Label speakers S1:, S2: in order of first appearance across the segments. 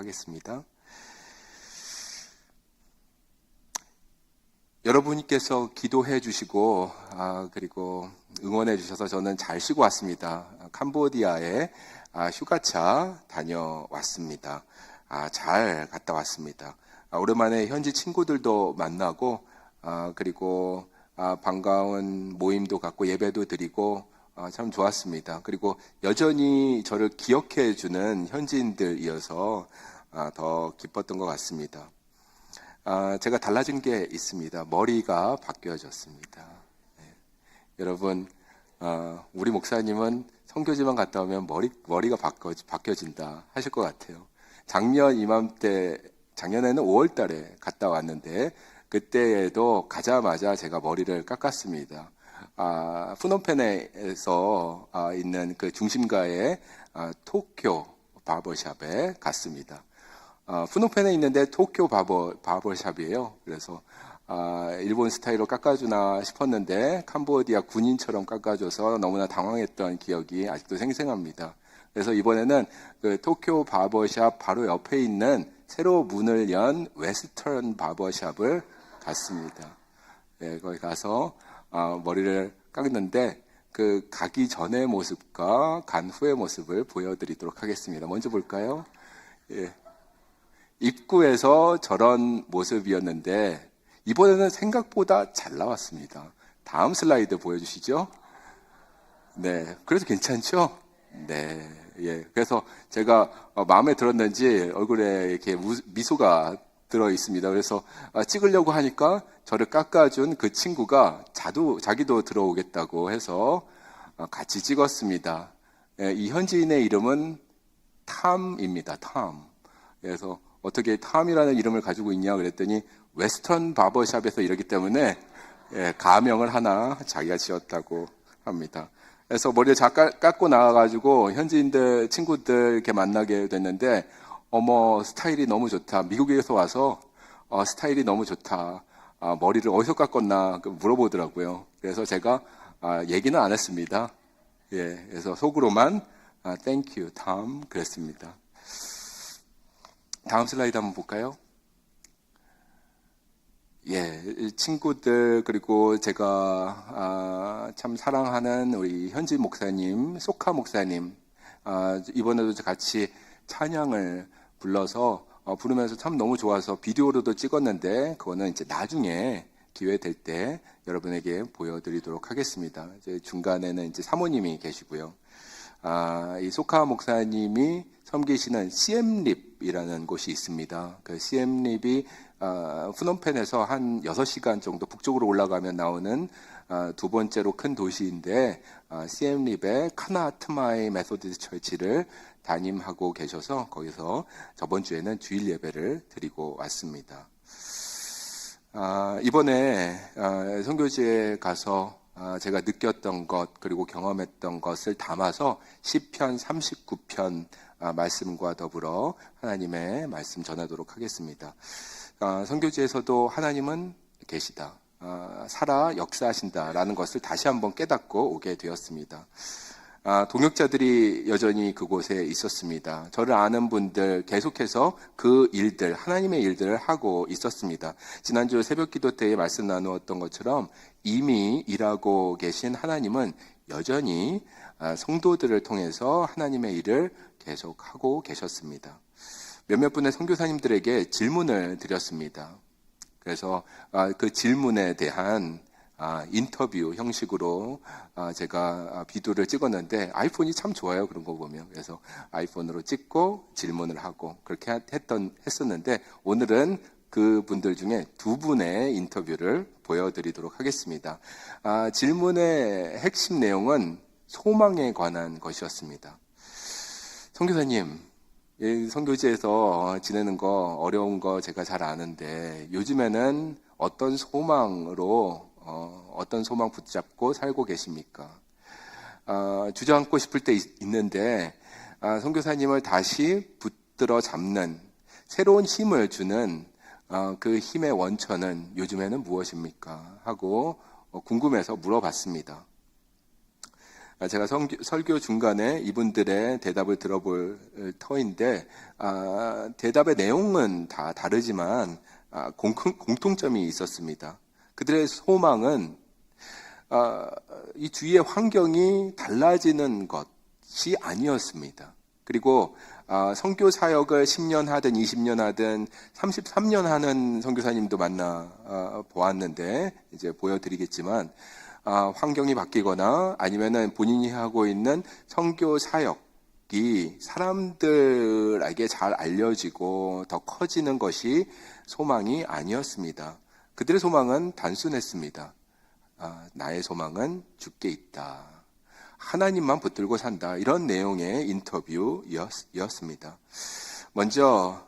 S1: 하겠습니다. 여러분께서 기도해 주시고 그리고 응원해 주셔서 저는 잘 쉬고 왔습니다. 캄보디아에 휴가차 다녀왔습니다. 잘 갔다 왔습니다. 오랜만에 현지 친구들도 만나고 그리고 반가운 모임도 갖고 예배도 드리고 참 좋았습니다. 그리고 여전히 저를 기억해 주는 현지인들이어서 더 기뻤던 것 같습니다. 제가 달라진 게 있습니다. 머리가 바뀌어졌습니다. 네. 여러분, 우리 목사님은 선교지만 갔다 오면 머리가 바뀌어진다 하실 것 같아요. 작년 이맘때, 작년에는 5월 달에 갔다 왔는데, 그때에도 가자마자 제가 머리를 깎았습니다. 푸놈펜에서 있는 그 중심가의 토쿄 바버샵에 갔습니다. 푸놈펜에 있는데 도쿄 바버샵이에요. 그래서 일본 스타일로 깎아주나 싶었는데 캄보디아 군인처럼 깎아줘서 너무나 당황했던 기억이 아직도 생생합니다. 그래서 이번에는 그 도쿄 바버샵 바로 옆에 있는 새로 문을 연 웨스턴 바버샵을 갔습니다. 네, 거기 가서 머리를 깎는데 그 가기 전의 모습과 간 후의 모습을 보여드리도록 하겠습니다. 먼저 볼까요? 예. 입구에서 저런 모습이었는데 이번에는 생각보다 잘 나왔습니다. 다음 슬라이드 보여주시죠. 네, 그래서 괜찮죠? 네, 예. 그래서 제가 마음에 들었는지 얼굴에 이렇게 미소가 들어 있습니다. 그래서 찍으려고 하니까 저를 깎아준 그 친구가 자기도 들어오겠다고 해서 같이 찍었습니다. 예, 이 현지인의 이름은 탐입니다. 탐. 그래서 어떻게 탐이라는 이름을 가지고 있냐 그랬더니 웨스턴 바버샵에서 이러기 때문에 가명을 하나 자기가 지었다고 합니다. 그래서 머리를 깎고 나와가지고 현지인들 친구들 이렇게 만나게 됐는데 어머 스타일이 너무 좋다. 미국에서 와서 스타일이 너무 좋다. 머리를 어디서 깎았나 물어보더라고요. 그래서 제가 얘기는 안 했습니다. 예, 그래서 속으로만 Thank you, 탐 그랬습니다. 다음 슬라이드 한번 볼까요? 예, 친구들 그리고 제가 참 사랑하는 우리 현지 목사님, 소카 목사님 이번에도 같이 찬양을 불러서 부르면서 참 너무 좋아서 비디오로도 찍었는데 그거는 이제 나중에 기회 될 때 여러분에게 보여드리도록 하겠습니다. 이제 중간에는 이제 사모님이 계시고요. 이 소카 목사님이 섬기시는 시엠립이라는 곳이 있습니다. 그 시엠립이 푸놈펜에서 한 6시간 정도 북쪽으로 올라가면 나오는 두 번째로 큰 도시인데 시엠립의 카나트마이 메소디스 철치를 담임하고 계셔서 거기서 저번 주에는 주일 예배를 드리고 왔습니다. 이번에 선교지에 가서 제가 느꼈던 것 그리고 경험했던 것을 담아서 시편 39편 말씀과 더불어 하나님의 말씀 전하도록 하겠습니다. 선교지에서도 하나님은 계시다. 살아 역사하신다라는 것을 다시 한번 깨닫고 오게 되었습니다. 동역자들이 여전히 그곳에 있었습니다. 저를 아는 분들 계속해서 그 일들, 하나님의 일들을 하고 있었습니다. 지난주 새벽기도 때에 말씀 나누었던 것처럼 이미 일하고 계신 하나님은 여전히 성도들을 통해서 하나님의 일을 계속하고 계셨습니다. 몇몇 분의 선교사님들에게 질문을 드렸습니다. 그래서 그 질문에 대한 인터뷰 형식으로 제가 비디오를 찍었는데 아이폰이 참 좋아요. 그런 거 보면. 그래서 아이폰으로 찍고 질문을 하고 그렇게 했었는데 오늘은 그 분들 중에 두 분의 인터뷰를 보여드리도록 하겠습니다. 질문의 핵심 내용은 소망에 관한 것이었습니다. 선교사님, 선교지에서 지내는 거 어려운 거 제가 잘 아는데 요즘에는 어떤 소망으로 어떤 소망 붙잡고 살고 계십니까? 주저앉고 싶을 때 있는데 선교사님을 다시 붙들어 잡는 새로운 힘을 주는 그 힘의 원천은 요즘에는 무엇입니까? 하고 궁금해서 물어봤습니다. 제가 설교 중간에 이분들의 대답을 들어볼 터인데, 대답의 내용은 다 다르지만 공통점이 있었습니다. 그들의 소망은 이 주위의 환경이 달라지는 것이 아니었습니다. 그리고 선교 사역을 10년 하든 20년 하든 33년 하는 선교사님도 만나 보았는데 이제 보여드리겠지만 환경이 바뀌거나 아니면은 본인이 하고 있는 선교 사역이 사람들에게 잘 알려지고 더 커지는 것이 소망이 아니었습니다. 그들의 소망은 단순했습니다. 나의 소망은 주께 있다. 하나님만 붙들고 산다. 이런 내용의 인터뷰였습니다. 먼저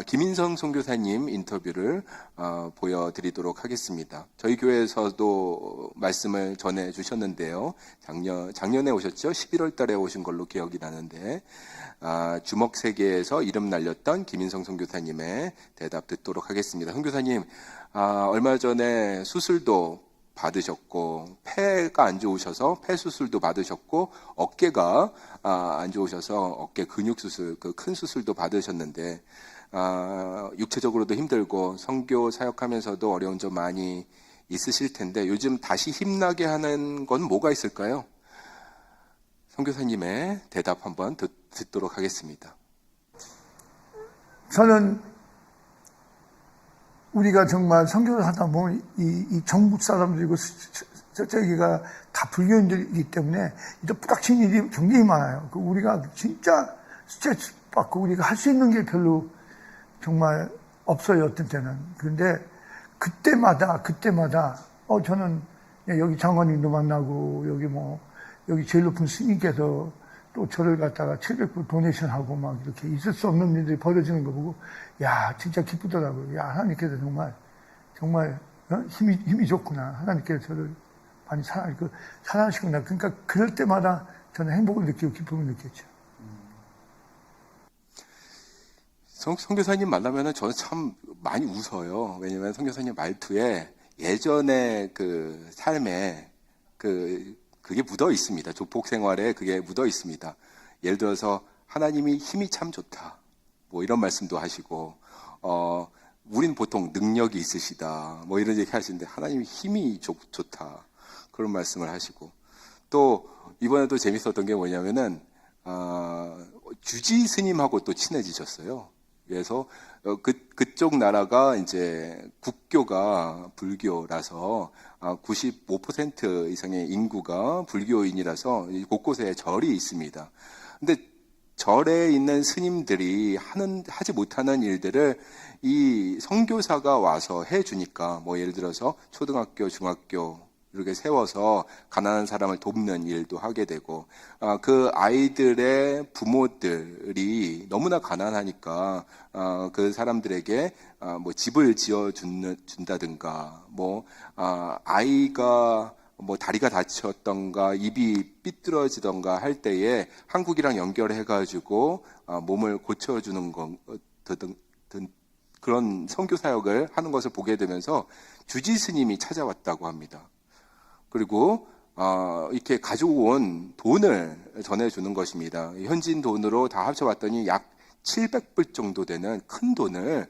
S1: 김인성 선교사님 인터뷰를 보여드리도록 하겠습니다. 저희 교회에서도 말씀을 전해주셨는데요. 작년에 오셨죠? 11월 달에 오신 걸로 기억이 나는데 주먹세계에서 이름 날렸던 김인성 선교사님의 대답 듣도록 하겠습니다. 선교사님, 얼마 전에 수술도 받으셨고 폐가 안 좋으셔서 폐 수술도 받으셨고 어깨가 안 좋으셔서 어깨 근육 수술, 그 큰 수술도 받으셨는데 육체적으로도 힘들고 선교 사역하면서도 어려운 점 많이 있으실 텐데 요즘 다시 힘나게 하는 건 뭐가 있을까요? 선교사님의 대답 한번 듣도록 하겠습니다.
S2: 저는 우리가 정말 선교를 하다 보면 이 전국 사람들이고 저기가 다 불교인들이기 때문에 이제 부닥치는 일이 굉장히 많아요. 우리가 진짜 스트레스 받고 우리가 할 수 있는 게 별로 정말 없어요, 어떤 때는. 그런데 그때마다 저는 여기 장관님도 만나고 여기 제일 높은 스님께서 또 저를 갖다가 700불 도네이션하고 막 이렇게 있을 수 없는 일들이 벌어지는 거 보고, 야, 진짜 기쁘더라고요. 야, 하나님께서 정말, 힘이 좋구나. 하나님께서 저를 많이 사랑하시구나. 그러니까 그럴 때마다 저는 행복을 느끼고 기쁨을 느꼈죠.
S1: 선교사님 만나면은 저는 참 많이 웃어요. 왜냐면 선교사님 말투에 예전의 그 삶에 그게 묻어 있습니다. 조폭 생활에 그게 묻어 있습니다. 예를 들어서 하나님이 힘이 참 좋다. 뭐 이런 말씀도 하시고, 우린 보통 능력이 있으시다. 뭐 이런 얘기 하시는데 하나님이 힘이 좋다. 그런 말씀을 하시고, 또 이번에도 재밌었던 게 뭐냐면은 주지 스님하고 또 친해지셨어요. 그래서 그쪽 나라가 이제 국교가 불교라서 95% 이상의 인구가 불교인이라서 곳곳에 절이 있습니다. 근데 절에 있는 스님들이 하지 못하는 일들을 이 선교사가 와서 해주니까, 뭐 예를 들어서 초등학교, 중학교 이렇게 세워서 가난한 사람을 돕는 일도 하게 되고, 그 아이들의 부모들이 너무나 가난하니까 그 사람들에게 뭐 집을 준다든가, 뭐 아이가 뭐 다리가 다쳤던가 입이 삐뚤어지던가 할 때에 한국이랑 연결해가지고 몸을 고쳐주는 그런 선교 사역을 하는 것을 보게 되면서 주지 스님이 찾아왔다고 합니다. 그리고 이렇게 가져온 돈을 전해주는 것입니다. 현진 돈으로 다 합쳐봤더니 약 700불 정도 되는 큰 돈을,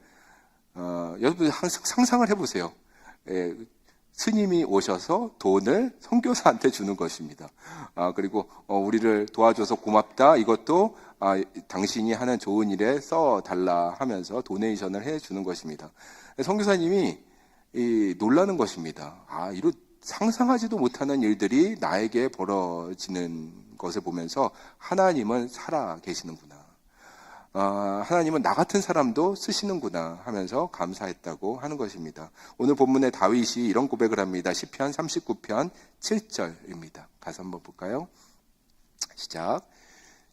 S1: 여러분 상상을 해보세요. 스님이 오셔서 돈을 선교사한테 주는 것입니다. 그리고 우리를 도와줘서 고맙다. 이것도 당신이 하는 좋은 일에 써달라 하면서 도네이션을 해주는 것입니다. 선교사님이 놀라는 것입니다. 이런 상상하지도 못하는 일들이 나에게 벌어지는 것을 보면서 하나님은 살아 계시는구나. 하나님은 나 같은 사람도 쓰시는구나 하면서 감사했다고 하는 것입니다. 오늘 본문의 다윗이 이런 고백을 합니다. 시편 39편 7절입니다. 가서 한번 볼까요? 시작.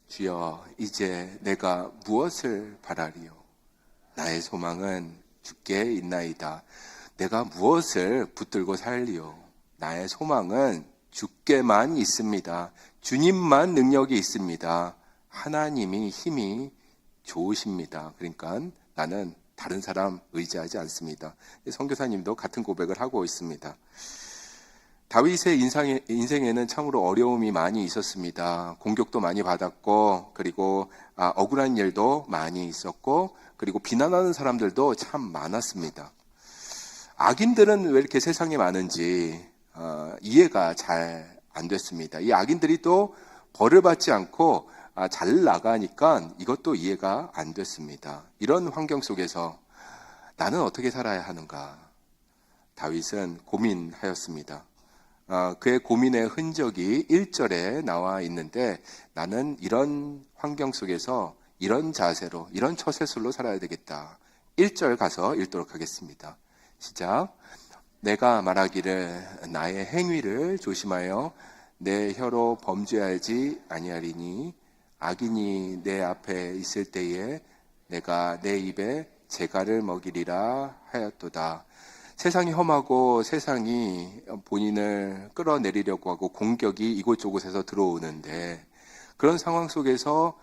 S1: 주여, 이제 내가 무엇을 바라리요? 나의 소망은 주께 있나이다. 내가 무엇을 붙들고 살리요? 나의 소망은 주께만 있습니다. 주님만 능력이 있습니다. 하나님이 힘이 좋으십니다. 그러니까 나는 다른 사람 의지하지 않습니다. 선교사님도 같은 고백을 하고 있습니다. 다윗의 인생에는 참으로 어려움이 많이 있었습니다. 공격도 많이 받았고, 그리고 억울한 일도 많이 있었고, 그리고 비난하는 사람들도 참 많았습니다. 악인들은 왜 이렇게 세상에 많은지 이해가 잘 안 됐습니다. 이 악인들이 또 벌을 받지 않고 잘 나가니까 이것도 이해가 안 됐습니다. 이런 환경 속에서 나는 어떻게 살아야 하는가? 다윗은 고민하였습니다. 그의 고민의 흔적이 1절에 나와 있는데 나는 이런 환경 속에서 이런 자세로, 이런 처세술로 살아야 되겠다. 1절 가서 읽도록 하겠습니다. 시작. 내가 말하기를 나의 행위를 조심하여 내 혀로 범죄하지 아니하리니 악인이 내 앞에 있을 때에 내가 내 입에 재갈을 먹이리라 하였도다. 세상이 험하고 세상이 본인을 끌어내리려고 하고 공격이 이곳저곳에서 들어오는데 그런 상황 속에서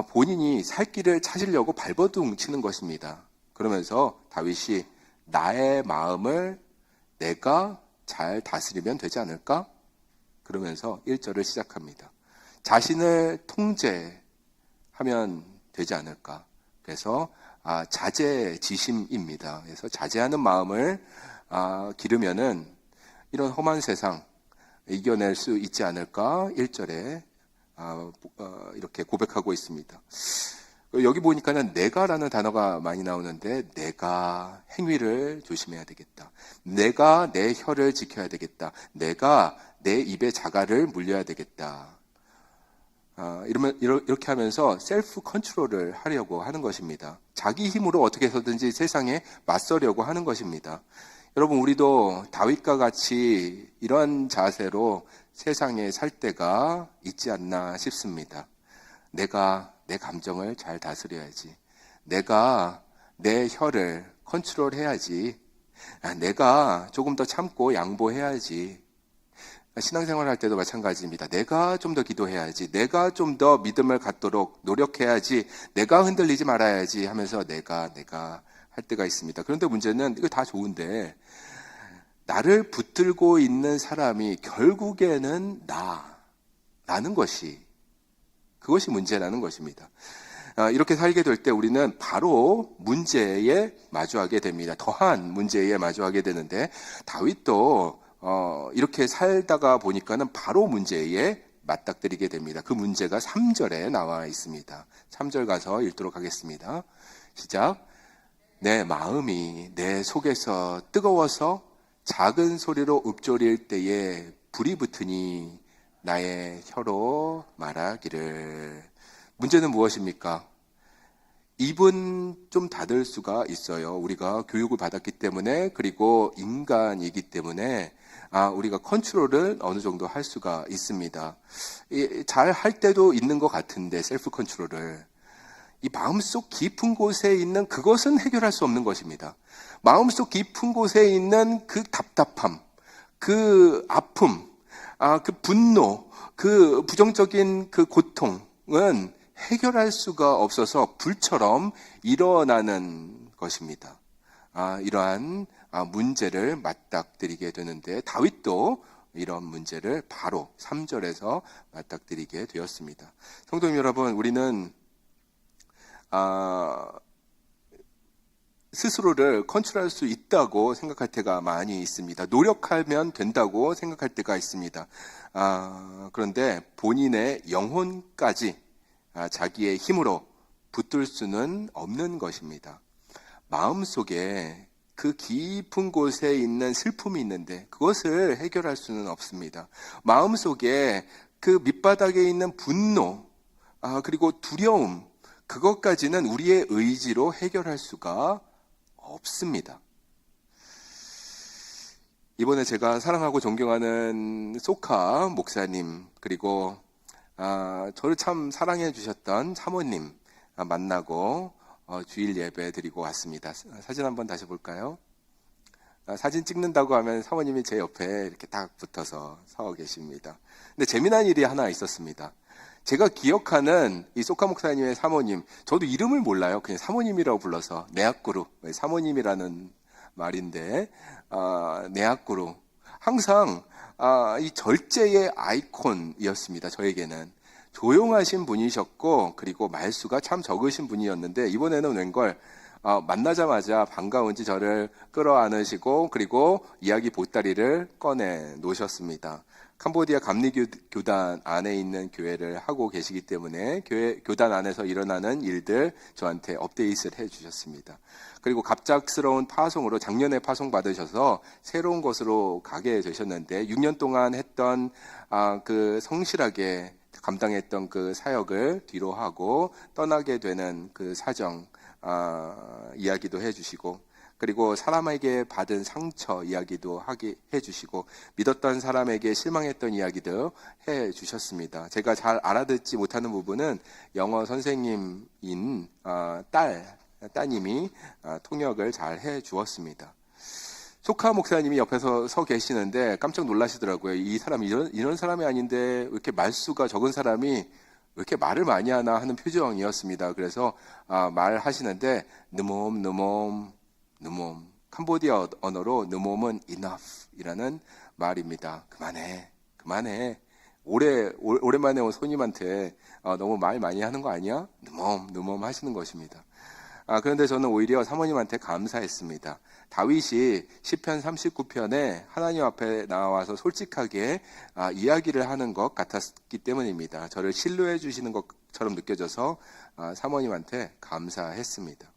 S1: 본인이 살 길을 찾으려고 발버둥 치는 것입니다. 그러면서 다윗이 나의 마음을 내가 잘 다스리면 되지 않을까? 그러면서 1절을 시작합니다. 자신을 통제하면 되지 않을까? 그래서 자제지심입니다. 그래서 자제하는 마음을 기르면은 이런 험한 세상 이겨낼 수 있지 않을까? 1절에 이렇게 고백하고 있습니다. 여기 보니까는 내가라는 단어가 많이 나오는데 내가 행위를 조심해야 되겠다. 내가 내 혀를 지켜야 되겠다. 내가 내 입에 자갈을 물려야 되겠다. 이렇게 하면서 셀프 컨트롤을 하려고 하는 것입니다. 자기 힘으로 어떻게 해서든지 세상에 맞서려고 하는 것입니다. 여러분, 우리도 다윗과 같이 이런 자세로 세상에 살 때가 있지 않나 싶습니다. 내가 내 감정을 잘 다스려야지. 내가 내 혀를 컨트롤해야지. 내가 조금 더 참고 양보해야지. 신앙생활 할 때도 마찬가지입니다. 내가 좀 더 기도해야지. 내가 좀 더 믿음을 갖도록 노력해야지. 내가 흔들리지 말아야지 하면서 내가 할 때가 있습니다. 그런데 문제는 이거 다 좋은데 나를 붙들고 있는 사람이 결국에는 나는 것이 그것이 문제라는 것입니다. 이렇게 살게 될 때 우리는 바로 문제에 마주하게 됩니다. 더한 문제에 마주하게 되는데 다윗도 이렇게 살다가 보니까는 바로 문제에 맞닥뜨리게 됩니다. 그 문제가 3절에 나와 있습니다. 3절 가서 읽도록 하겠습니다. 시작. 내 마음이 내 속에서 뜨거워서 작은 소리로 읊조릴 때에 불이 붙으니 나의 혀로 말하기를. 문제는 무엇입니까? 입은 좀 닫을 수가 있어요. 우리가 교육을 받았기 때문에, 그리고 인간이기 때문에 우리가 컨트롤을 어느 정도 할 수가 있습니다. 잘 할 때도 있는 것 같은데 셀프 컨트롤을 이 마음속 깊은 곳에 있는 그것은 해결할 수 없는 것입니다. 마음속 깊은 곳에 있는 그 답답함, 그 아픔, 그 분노, 그 부정적인 그 고통은 해결할 수가 없어서 불처럼 일어나는 것입니다. 이러한 문제를 맞닥뜨리게 되는데 다윗도 이런 문제를 바로 3절에서 맞닥뜨리게 되었습니다. 성도님 여러분, 우리는 스스로를 컨트롤할 수 있다고 생각할 때가 많이 있습니다. 노력하면 된다고 생각할 때가 있습니다. 그런데 본인의 영혼까지 자기의 힘으로 붙들 수는 없는 것입니다. 마음속에 그 깊은 곳에 있는 슬픔이 있는데 그것을 해결할 수는 없습니다. 마음속에 그 밑바닥에 있는 분노, 그리고 두려움, 그것까지는 우리의 의지로 해결할 수가 없습니다. 이번에 제가 사랑하고 존경하는 소카 목사님, 그리고 저를 참 사랑해 주셨던 사모님 만나고 주일 예배 드리고 왔습니다. 사진 한번 다시 볼까요? 사진 찍는다고 하면 사모님이 제 옆에 이렇게 딱 붙어서 서 계십니다. 근데 재미난 일이 하나 있었습니다. 제가 기억하는 이 소카 목사님의 사모님, 저도 이름을 몰라요. 그냥 사모님이라고 불러서 네아꾸루, 사모님이라는 말인데 네아꾸루. 항상 이 절제의 아이콘이었습니다. 저에게는 조용하신 분이셨고 그리고 말수가 참 적으신 분이었는데 이번에는 웬걸 만나자마자 반가운지 저를 끌어안으시고 그리고 이야기 보따리를 꺼내 놓으셨습니다. 캄보디아 감리교단 안에 있는 교회를 하고 계시기 때문에 교단 안에서 일어나는 일들 저한테 업데이트를 해주셨습니다. 그리고 갑작스러운 파송으로 작년에 파송 받으셔서 새로운 곳으로 가게 되셨는데 6년 동안 했던 그 성실하게 감당했던 그 사역을 뒤로 하고 떠나게 되는 그 사정 이야기도 해주시고 그리고 사람에게 받은 상처 이야기도 해주시고 믿었던 사람에게 실망했던 이야기도 해주셨습니다. 제가 잘 알아듣지 못하는 부분은 영어 선생님인 따님이 통역을 잘 해주었습니다. 소카 목사님이 옆에서 서 계시는데 깜짝 놀라시더라고요. 이 사람이 이런 사람이 아닌데 왜 이렇게 말수가 적은 사람이 왜 이렇게 말을 많이 하나 하는 표정이었습니다. 그래서 말하시는데 느몸 캄보디아 언어로 느몸은 enough이라는 말입니다. 그만해. 오랜만에 온 손님한테 너무 말 많이 하는 거 아니야? 느몸 하시는 것입니다. 그런데 저는 오히려 사모님한테 감사했습니다. 다윗이 시편 39편에 하나님 앞에 나와서 솔직하게 이야기를 하는 것 같았기 때문입니다. 저를 신뢰해 주시는 것처럼 느껴져서 사모님한테 감사했습니다.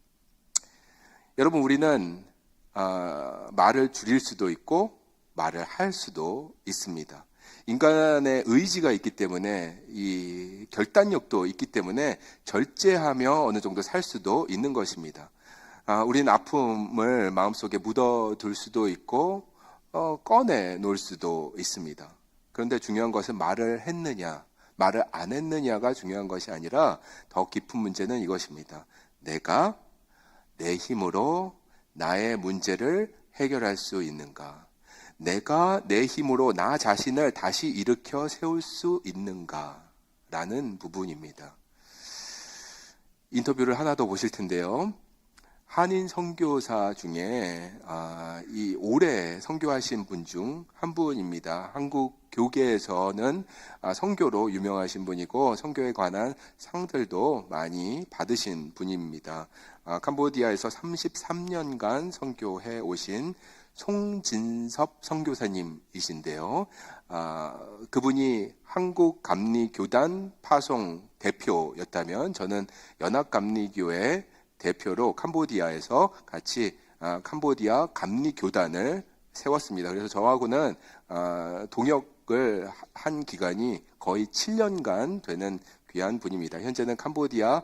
S1: 여러분, 우리는 말을 줄일 수도 있고 말을 할 수도 있습니다. 인간의 의지가 있기 때문에 이 결단력도 있기 때문에 절제하며 어느 정도 살 수도 있는 것입니다. 우리는 아픔을 마음속에 묻어둘 수도 있고 꺼내 놓을 수도 있습니다. 그런데 중요한 것은 말을 했느냐 말을 안 했느냐가 중요한 것이 아니라 더 깊은 문제는 이것입니다. 내가 내 힘으로 나의 문제를 해결할 수 있는가? 내가 내 힘으로 나 자신을 다시 일으켜 세울 수 있는가라는 부분입니다. 인터뷰를 하나 더 보실 텐데요. 한인 선교사 중에 이 올해 선교하신 분 중 한 분입니다. 한국 교계에서는 선교로 유명하신 분이고 선교에 관한 상들도 많이 받으신 분입니다. 캄보디아에서 33년간 선교해 오신 송진섭 선교사님이신데요. 그분이 한국감리교단 파송 대표였다면 저는 연합감리교회 대표로 캄보디아에서 같이 캄보디아 감리교단을 세웠습니다. 그래서 저하고는 동역을 한 기간이 거의 7년간 되는 귀한 분입니다. 현재는 캄보디아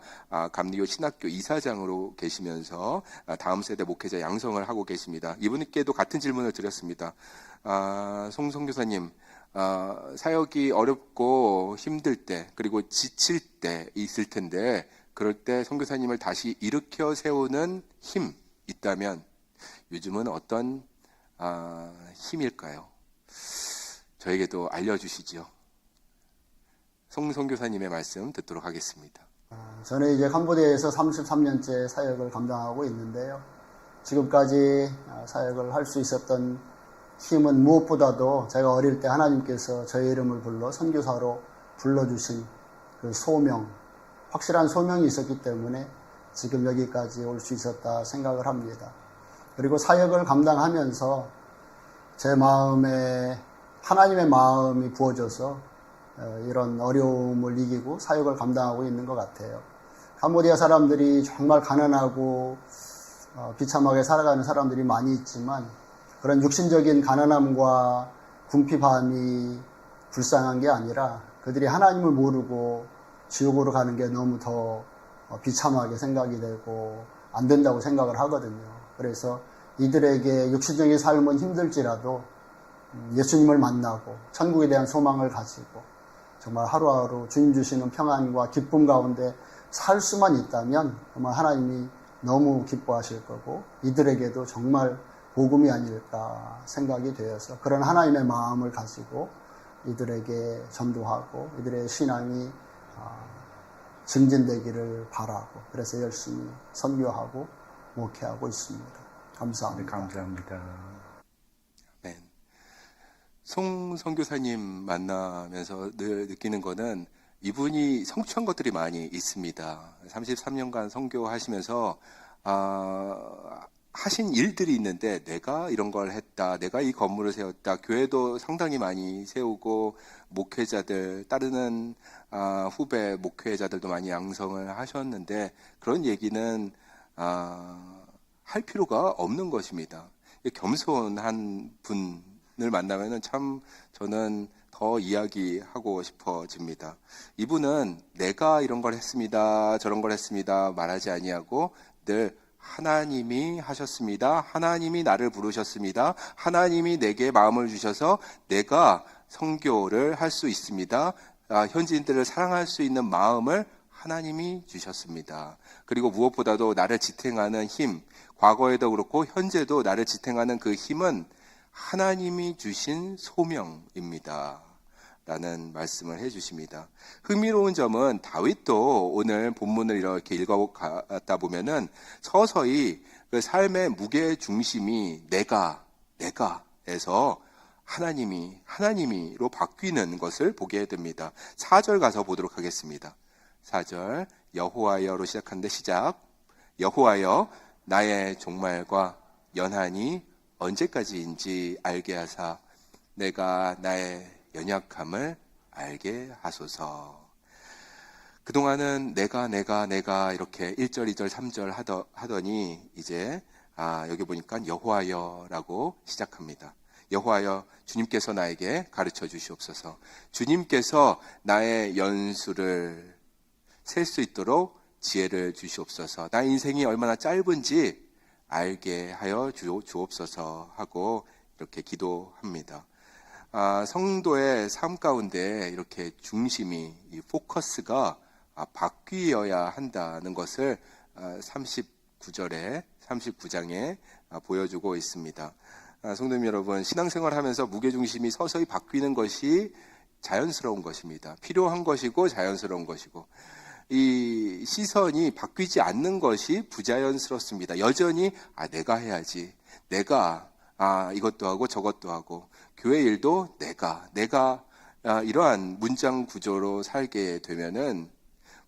S1: 감리교 신학교 이사장으로 계시면서 다음 세대 목회자 양성을 하고 계십니다. 이분께도 같은 질문을 드렸습니다. 송 선교사님, 사역이 어렵고 힘들 때 그리고 지칠 때 있을 텐데 그럴 때 선교사님을 다시 일으켜 세우는 힘 있다면 요즘은 어떤 힘일까요? 저에게도 알려주시죠. 송 선교사님의 말씀 듣도록 하겠습니다.
S3: 저는 이제 캄보디아에서 33년째 사역을 감당하고 있는데요. 지금까지 사역을 할 수 있었던 힘은 무엇보다도 제가 어릴 때 하나님께서 저의 이름을 불러 선교사로 불러주신 그 소명, 확실한 소명이 있었기 때문에 지금 여기까지 올 수 있었다 생각을 합니다. 그리고 사역을 감당하면서 제 마음에 하나님의 마음이 부어져서 이런 어려움을 이기고 사역을 감당하고 있는 것 같아요. 캄보디아 사람들이 정말 가난하고 비참하게 살아가는 사람들이 많이 있지만 그런 육신적인 가난함과 궁핍함이 불쌍한 게 아니라 그들이 하나님을 모르고 지옥으로 가는 게 너무 더 비참하게 생각이 되고 안 된다고 생각을 하거든요. 그래서 이들에게 육신적인 삶은 힘들지라도 예수님을 만나고 천국에 대한 소망을 가지고 정말 하루하루 주님 주시는 평안과 기쁨 가운데 살 수만 있다면 정말 하나님이 너무 기뻐하실 거고 이들에게도 정말 복음이 아닐까 생각이 되어서 그런 하나님의 마음을 가지고 이들에게 전도하고 이들의 신앙이 증진되기를 바라고 그래서 열심히 선교하고 목회하고 있습니다. 감사합니다.
S4: 네, 감사합니다.
S1: 네. 송 선교사님 만나면서 늘 느끼는 거는 이분이 성취한 것들이 많이 있습니다. 33년간 선교하시면서 하신 일들이 있는데 내가 이런 걸 했다, 내가 이 건물을 세웠다, 교회도 상당히 많이 세우고 목회자들, 따르는 후배 목회자들도 많이 양성을 하셨는데 그런 얘기는 할 필요가 없는 것입니다. 겸손한 분을 만나면은 참 저는 더 이야기하고 싶어집니다. 이분은 내가 이런 걸 했습니다, 저런 걸 했습니다 말하지 아니하고 늘 하나님이 하셨습니다. 하나님이 나를 부르셨습니다. 하나님이 내게 마음을 주셔서 내가 선교를 할 수 있습니다. 현지인들을 사랑할 수 있는 마음을 하나님이 주셨습니다. 그리고 무엇보다도 나를 지탱하는 힘, 과거에도 그렇고 현재도 나를 지탱하는 그 힘은 하나님이 주신 소명입니다. 라는 말씀을 해주십니다. 흥미로운 점은 다윗도 오늘 본문을 이렇게 읽어가다 보면은 서서히 그 삶의 무게 중심이 내가에서 하나님이로 바뀌는 것을 보게 됩니다. 4절 가서 보도록 하겠습니다. 4절 여호와여로 시작하는데 시작. 여호와여 나의 종말과 연한이 언제까지인지 알게 하사 내가 나의 연약함을 알게 하소서. 그동안은 내가 이렇게 1절, 2절, 3절 하더니 이제 여기 보니까 여호와여라고 시작합니다. 여호와여 주님께서 나에게 가르쳐 주시옵소서. 주님께서 나의 연수를 셀 수 있도록 지혜를 주시옵소서. 나의 인생이 얼마나 짧은지 알게 하여 주옵소서 하고 이렇게 기도합니다. 성도의 삶 가운데 이렇게 중심이, 이 포커스가 바뀌어야 한다는 것을 39장에 보여주고 있습니다. 성도님 여러분, 신앙생활 하면서 무게중심이 서서히 바뀌는 것이 자연스러운 것입니다. 필요한 것이고 자연스러운 것이고, 이 시선이 바뀌지 않는 것이 부자연스럽습니다. 여전히 내가 해야지, 내가 이것도 하고 저것도 하고, 교회 일도 내가 이러한 문장 구조로 살게 되면은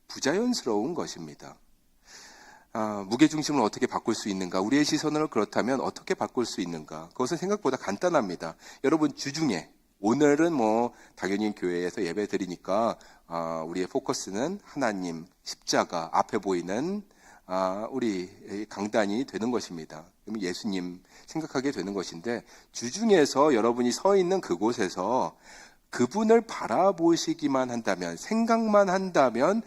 S1: 부자연스러운 것입니다. 무게중심을 어떻게 바꿀 수 있는가? 우리의 시선을 그렇다면 어떻게 바꿀 수 있는가? 그것은 생각보다 간단합니다. 여러분 주중에, 오늘은 당연히 교회에서 예배 드리니까 우리의 포커스는 하나님, 십자가, 앞에 보이는 우리 강단이 되는 것입니다. 그러면 예수님 생각하게 되는 것인데, 주중에서 여러분이 서 있는 그곳에서 그분을 바라보시기만 한다면, 생각만 한다면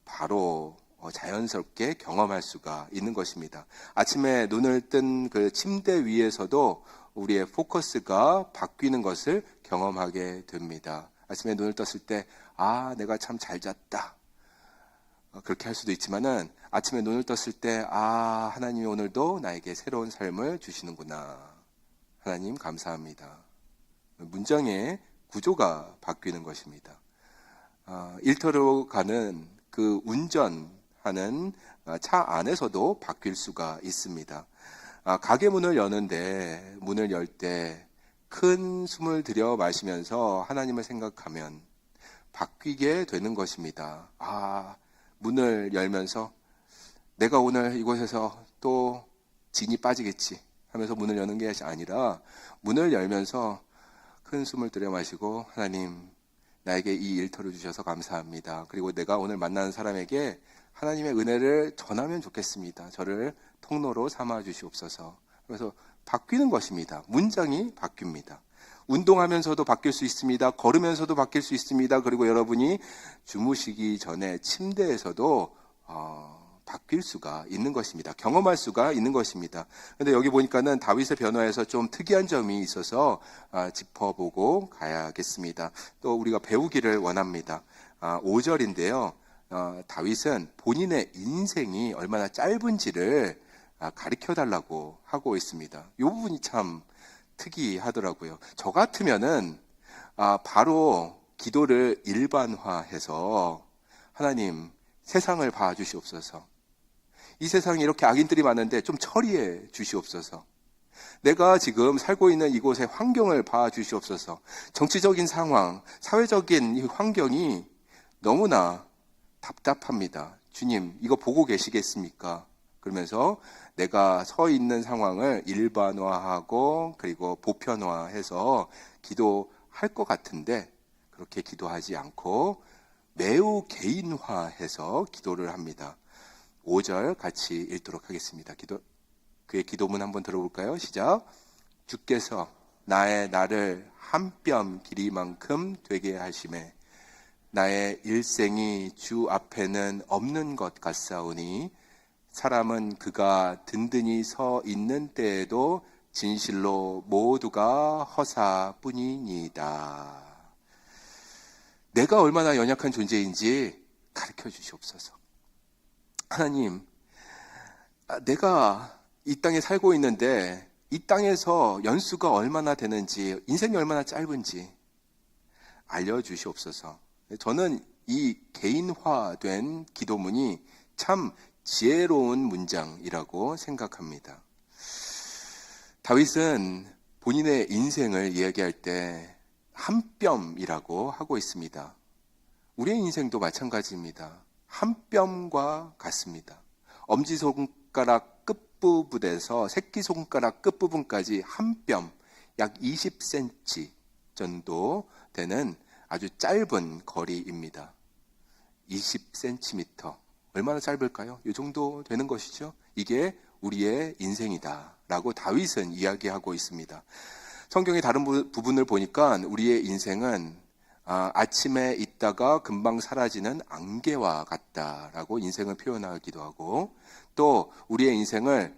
S1: 바로 자연스럽게 경험할 수가 있는 것입니다. 아침에 눈을 뜬 그 침대 위에서도 우리의 포커스가 바뀌는 것을 경험하게 됩니다. 아침에 눈을 떴을 때 내가 참 잘 잤다, 그렇게 할 수도 있지만은 아침에 눈을 떴을 때 하나님이 오늘도 나에게 새로운 삶을 주시는구나, 하나님 감사합니다. 문장의 구조가 바뀌는 것입니다. 일터로 가는 그 운전하는 차 안에서도 바뀔 수가 있습니다. 가게 문을 여는데, 문을 열 때 큰 숨을 들여 마시면서 하나님을 생각하면 바뀌게 되는 것입니다. 문을 열면서 내가 오늘 이곳에서 또 진이 빠지겠지 하면서 문을 여는 게 아니라, 문을 열면서 큰 숨을 들여 마시고, 하나님 나에게 이 일터를 주셔서 감사합니다. 그리고 내가 오늘 만나는 사람에게 하나님의 은혜를 전하면 좋겠습니다. 저를 통로로 삼아 주시옵소서. 그래서 바뀌는 것입니다. 문장이 바뀝니다. 운동하면서도 바뀔 수 있습니다. 걸으면서도 바뀔 수 있습니다. 그리고 여러분이 주무시기 전에 침대에서도 바뀔 수가 있는 것입니다. 경험할 수가 있는 것입니다. 그런데 여기 보니까는 다윗의 변화에서 좀 특이한 점이 있어서 짚어보고 가야겠습니다. 또 우리가 배우기를 원합니다. 5절인데요. 다윗은 본인의 인생이 얼마나 짧은지를 가르쳐달라고 하고 있습니다. 이 부분이 참 특이하더라고요. 저 같으면은 바로 기도를 일반화해서, 하나님 세상을 봐주시옵소서, 이 세상에 이렇게 악인들이 많은데 좀 처리해 주시옵소서, 내가 지금 살고 있는 이곳의 환경을 봐주시옵소서. 정치적인 상황, 사회적인 이 환경이 너무나 답답합니다. 주님, 이거 보고 계시겠습니까? 그러면서 내가 서 있는 상황을 일반화하고 그리고 보편화해서 기도할 것 같은데 그렇게 기도하지 않고 매우 개인화해서 기도를 합니다. 5절 같이 읽도록 하겠습니다. 그의 기도문 한번 들어볼까요? 시작. 주께서 나를 한 뼘 길이만큼 되게 하심에 나의 일생이 주 앞에는 없는 것 같사오니 사람은 그가 든든히 서 있는 때에도 진실로 모두가 허사뿐이니이다. 내가 얼마나 연약한 존재인지 가르쳐 주시옵소서. 하나님, 내가 이 땅에 살고 있는데 이 땅에서 연수가 얼마나 되는지, 인생이 얼마나 짧은지 알려주시옵소서. 저는 이 개인화된 기도문이 참 지혜로운 문장이라고 생각합니다. 다윗은 본인의 인생을 이야기할 때 한 뼘이라고 하고 있습니다. 우리의 인생도 마찬가지입니다. 한 뼘과 같습니다. 엄지손가락 끝부분에서 새끼손가락 끝부분까지 한 뼘, 약 20cm 정도 되는 아주 짧은 거리입니다. 20cm. 얼마나 짧을까요? 이 정도 되는 것이죠. 이게 우리의 인생이다 라고 다윗은 이야기하고 있습니다. 성경의 다른 부분을 보니까 우리의 인생은 아침에 있다가 금방 사라지는 안개와 같다라고 인생을 표현하기도 하고, 또 우리의 인생을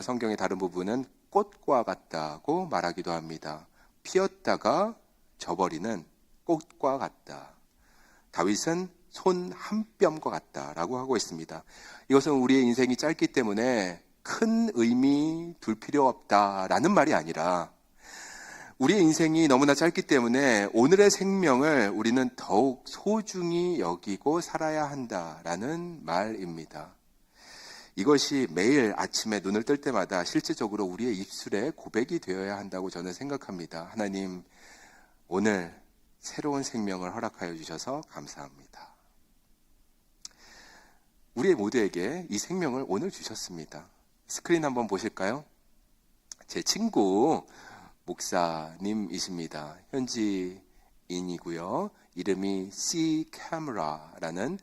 S1: 성경의 다른 부분은 꽃과 같다고 말하기도 합니다. 피었다가 져버리는 꽃과 같다. 다윗은 손 한 뼘과 같다라고 하고 있습니다. 이것은 우리의 인생이 짧기 때문에 큰 의미 둘 필요 없다라는 말이 아니라, 우리의 인생이 너무나 짧기 때문에 오늘의 생명을 우리는 더욱 소중히 여기고 살아야 한다라는 말입니다. 이것이 매일 아침에 눈을 뜰 때마다 실질적으로 우리의 입술에 고백이 되어야 한다고 저는 생각합니다. 하나님, 오늘 새로운 생명을 허락하여 주셔서 감사합니다. 우리 모두에게 이 생명을 오늘 주셨습니다. 스크린 한번 보실까요? 제 친구 목사님이십니다. 현지인이고요. 이름이 C. 카메라라는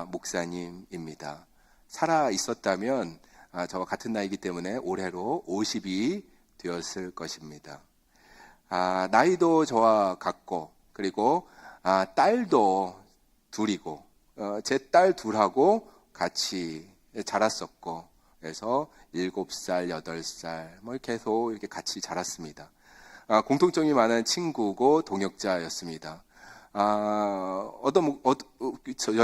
S1: 목사님입니다. 살아 있었다면 저와 같은 나이기 때문에 올해로 50이 되었을 것입니다. 나이도 저와 같고, 그리고 딸도 둘이고, 제 딸 둘하고 같이 자랐었고, 그래서 7살, 8살 계속 이렇게 같이 자랐습니다. 공통점이 많은 친구고 동역자였습니다.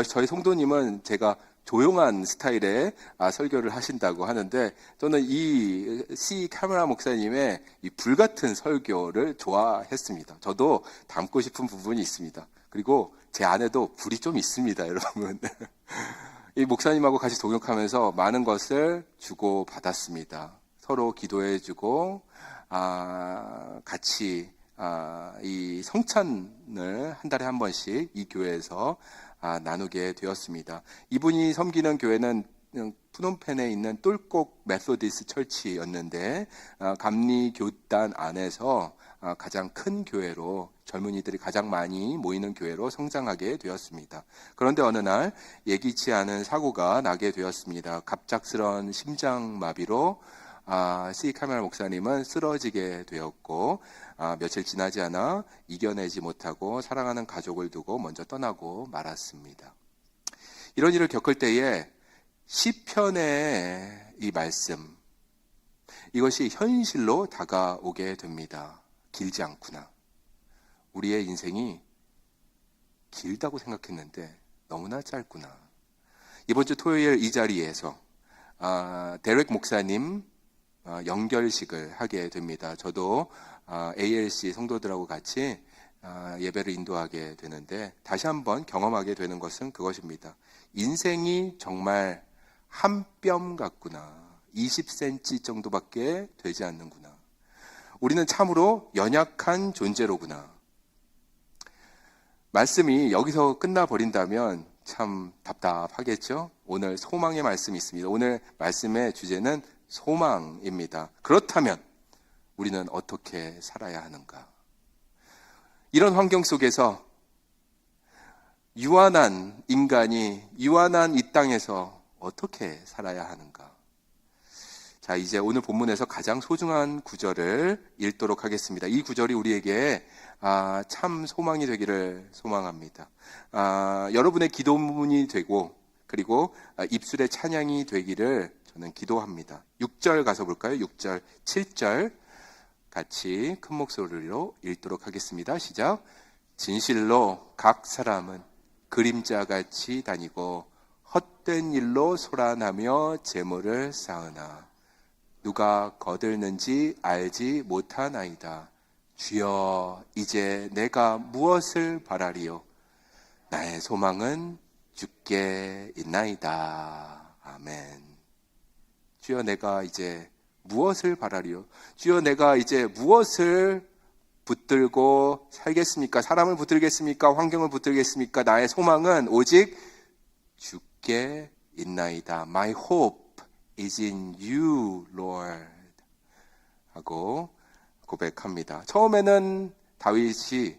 S1: 저희 성도님은 제가 조용한 스타일의 설교를 하신다고 하는데, 저는 이 C 카메라 목사님의 이 불같은 설교를 좋아했습니다. 저도 닮고 싶은 부분이 있습니다. 그리고 제 안에도 불이 좀 있습니다, 여러분. 이 목사님하고 같이 동역하면서 많은 것을 주고 받았습니다. 서로 기도해주고 같이 이 성찬을 한 달에 한 번씩 이 교회에서 나누게 되었습니다. 이분이 섬기는 교회는 푸놈펜에 있는 똘꼭 메소디스 철치였는데, 감리 교단 안에서 가장 큰 교회로, 젊은이들이 가장 많이 모이는 교회로 성장하게 되었습니다. 그런데 어느 날 예기치 않은 사고가 나게 되었습니다. 갑작스러운 심장마비로 C 카메라 목사님은 쓰러지게 되었고, 며칠 지나지 않아 이겨내지 못하고 사랑하는 가족을 두고 먼저 떠나고 말았습니다. 이런 일을 겪을 때에 시편의 이 말씀, 이것이 현실로 다가오게 됩니다. 길지 않구나. 우리의 인생이 길다고 생각했는데 너무나 짧구나. 이번 주 토요일 이 자리에서 데렉 목사님 연결식을 하게 됩니다. 저도 ALC 성도들하고 같이 예배를 인도하게 되는데, 다시 한번 경험하게 되는 것은 그것입니다. 인생이 정말 한 뼘 같구나. 20cm 정도밖에 되지 않는구나. 우리는 참으로 연약한 존재로구나. 말씀이 여기서 끝나버린다면 참 답답하겠죠? 오늘 소망의 말씀이 있습니다. 오늘 말씀의 주제는 소망입니다. 그렇다면 우리는 어떻게 살아야 하는가? 이런 환경 속에서 유한한 인간이 유한한 이 땅에서 어떻게 살아야 하는가? 자, 이제 오늘 본문에서 가장 소중한 구절을 읽도록 하겠습니다. 이 구절이 우리에게 참 소망이 되기를 소망합니다. 여러분의 기도문이 되고 그리고 입술의 찬양이 되기를 저는 기도합니다. 6절 가서 볼까요? 6절, 7절 같이 큰 목소리로 읽도록 하겠습니다. 시작. 진실로 각 사람은 그림자같이 다니고 헛된 일로 소란하며 재물을 쌓으나 누가 거들는지 알지 못하나이다. 주여, 이제 내가 무엇을 바라리요? 나의 소망은 주께 있나이다. 아멘. 주여, 내가 이제 무엇을 바라리요? 주여, 내가 이제 무엇을 붙들고 살겠습니까? 사람을 붙들겠습니까? 환경을 붙들겠습니까? 나의 소망은 오직 주께 있나이다. My hope is in you, Lord. 하고 고백합니다. 처음에는 다윗이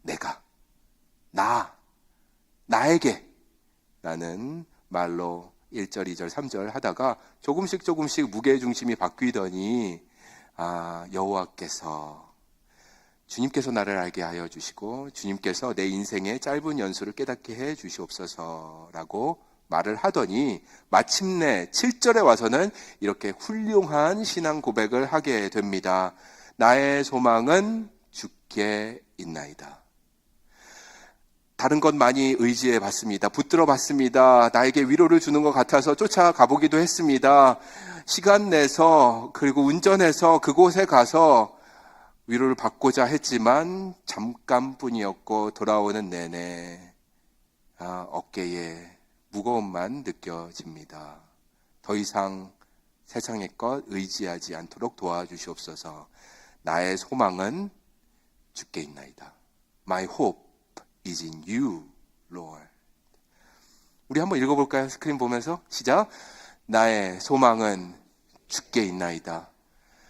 S1: 내가, 나에게 라는 말로 1절, 2절, 3절 하다가 조금씩 무게중심이 바뀌더니 여호와께서 주님께서 나를 알게 하여 주시고 주님께서 내 인생의 짧은 연수를 깨닫게 해 주시옵소서라고 말을 하더니 마침내 7절에 와서는 이렇게 훌륭한 신앙 고백을 하게 됩니다. 나의 소망은 주께 있나이다. 다른 것 많이 의지해 봤습니다. 붙들어 봤습니다. 나에게 위로를 주는 것 같아서 쫓아가 보기도 했습니다. 시간 내서 그리고 운전해서 그곳에 가서 위로를 받고자 했지만 잠깐뿐이었고 돌아오는 내내 어깨에 무거움만 느껴집니다. 더 이상 세상의 것 의지하지 않도록 도와주시옵소서. 나의 소망은 주께 있나이다. My hope is in you, Lord. 우리 한번 읽어볼까요? 스크린 보면서 시작. 나의 소망은 주께 있나이다.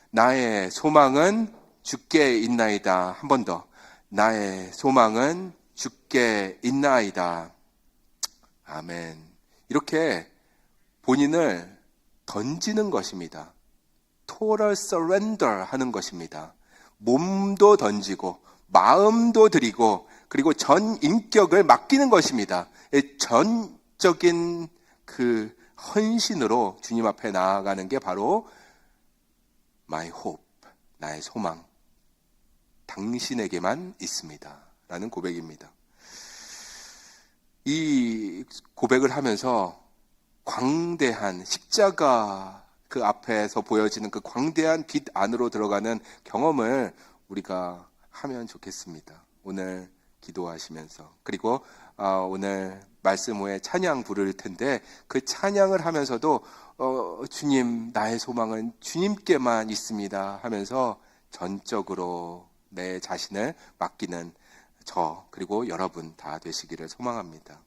S1: 나의 소망은 주께 있나이다. 한 번 더. 나의 소망은 주께 있나이다. 아멘. 이렇게 본인을 던지는 것입니다. Total surrender 하는 것입니다. 몸도 던지고 마음도 드리고 그리고 전 인격을 맡기는 것입니다. 전적인 그 헌신으로 주님 앞에 나아가는 게 바로 My hope, 나의 소망, 당신에게만 있습니다. 라는 고백입니다. 이 고백을 하면서 광대한 십자가 그 앞에서 보여지는 그 광대한 빛 안으로 들어가는 경험을 우리가 하면 좋겠습니다. 오늘 기도하시면서 그리고 오늘 말씀 후에 찬양 부를 텐데 그 찬양을 하면서도 주님, 나의 소망은 주님께만 있습니다 하면서 전적으로 내 자신을 맡기는 저 그리고 여러분 다 되시기를 소망합니다.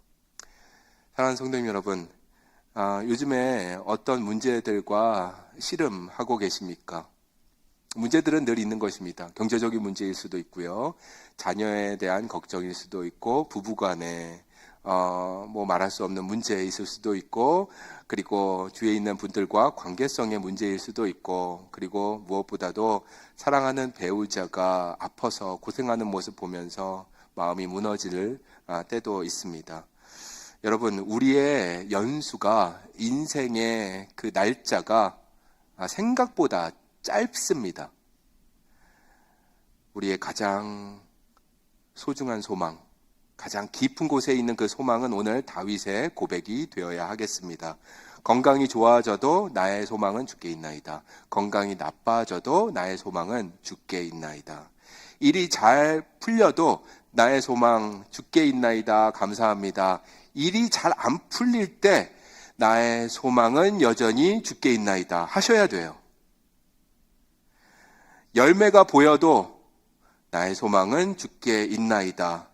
S1: 사랑하는 성도님 여러분, 요즘에 어떤 문제들과 씨름하고 계십니까? 문제들은 늘 있는 것입니다. 경제적인 문제일 수도 있고요. 자녀에 대한 걱정일 수도 있고 부부간에 말할 수 없는 문제 있을 수도 있고 그리고 주위에 있는 분들과 관계성의 문제일 수도 있고 그리고 무엇보다도 사랑하는 배우자가 아파서 고생하는 모습 보면서 마음이 무너질 때도 있습니다. 여러분, 우리의 연수가 인생의 그 날짜가 생각보다 짧습니다. 우리의 가장 소중한 소망, 가장 깊은 곳에 있는 그 소망은 오늘 다윗의 고백이 되어야 하겠습니다. 건강이 좋아져도 나의 소망은 주께 있나이다. 건강이 나빠져도 나의 소망은 주께 있나이다. 일이 잘 풀려도 나의 소망 주께 있나이다. 감사합니다. 일이 잘 안 풀릴 때 나의 소망은 여전히 주께 있나이다. 하셔야 돼요. 열매가 보여도 나의 소망은 주께 있나이다.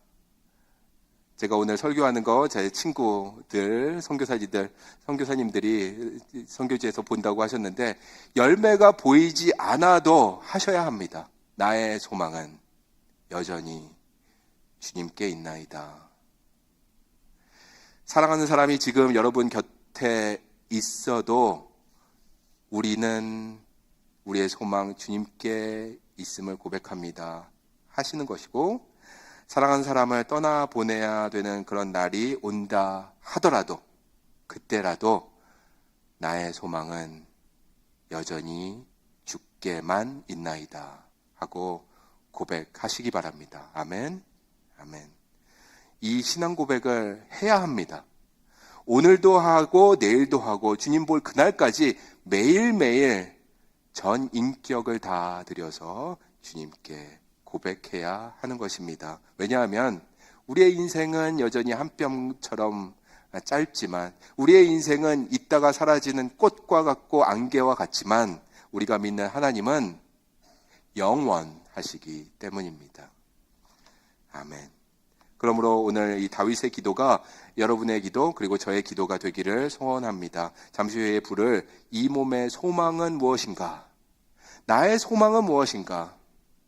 S1: 제가 오늘 설교하는 거 제 친구들, 선교사님들이 선교지에서 본다고 하셨는데, 열매가 보이지 않아도 하셔야 합니다. 나의 소망은 여전히 주님께 있나이다. 사랑하는 사람이 지금 여러분 곁에 있어도 우리는 우리의 소망 주님께 있음을 고백합니다 하시는 것이고, 사랑하는 사람을 떠나보내야 되는 그런 날이 온다 하더라도 그때라도 나의 소망은 여전히 주께만 있나이다 하고 고백하시기 바랍니다. 아멘. 아멘. 이 신앙 고백을 해야 합니다. 오늘도 하고 내일도 하고 주님 볼 그날까지 매일매일 전 인격을 다 드려서 주님께 고백해야 하는 것입니다. 왜냐하면 우리의 인생은 여전히 한 뼘처럼 짧지만, 우리의 인생은 있다가 사라지는 꽃과 같고 안개와 같지만, 우리가 믿는 하나님은 영원하시기 때문입니다. 아멘. 그러므로 오늘 이 다윗의 기도가 여러분의 기도 그리고 저의 기도가 되기를 소원합니다. 잠시 후에 부를 이 몸의 소망은 무엇인가? 나의 소망은 무엇인가?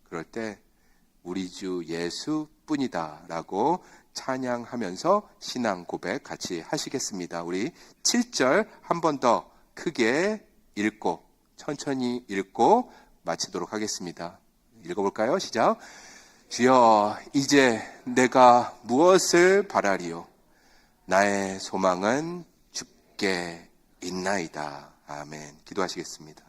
S1: 그럴 때 우리 주 예수뿐이다 라고 찬양하면서 신앙 고백 같이 하시겠습니다. 우리 7절 한 번 더 크게 읽고 천천히 읽고 마치도록 하겠습니다. 읽어볼까요? 시작. 주여, 이제 내가 무엇을 바라리요? 나의 소망은 주께 있나이다. 아멘. 기도하시겠습니다.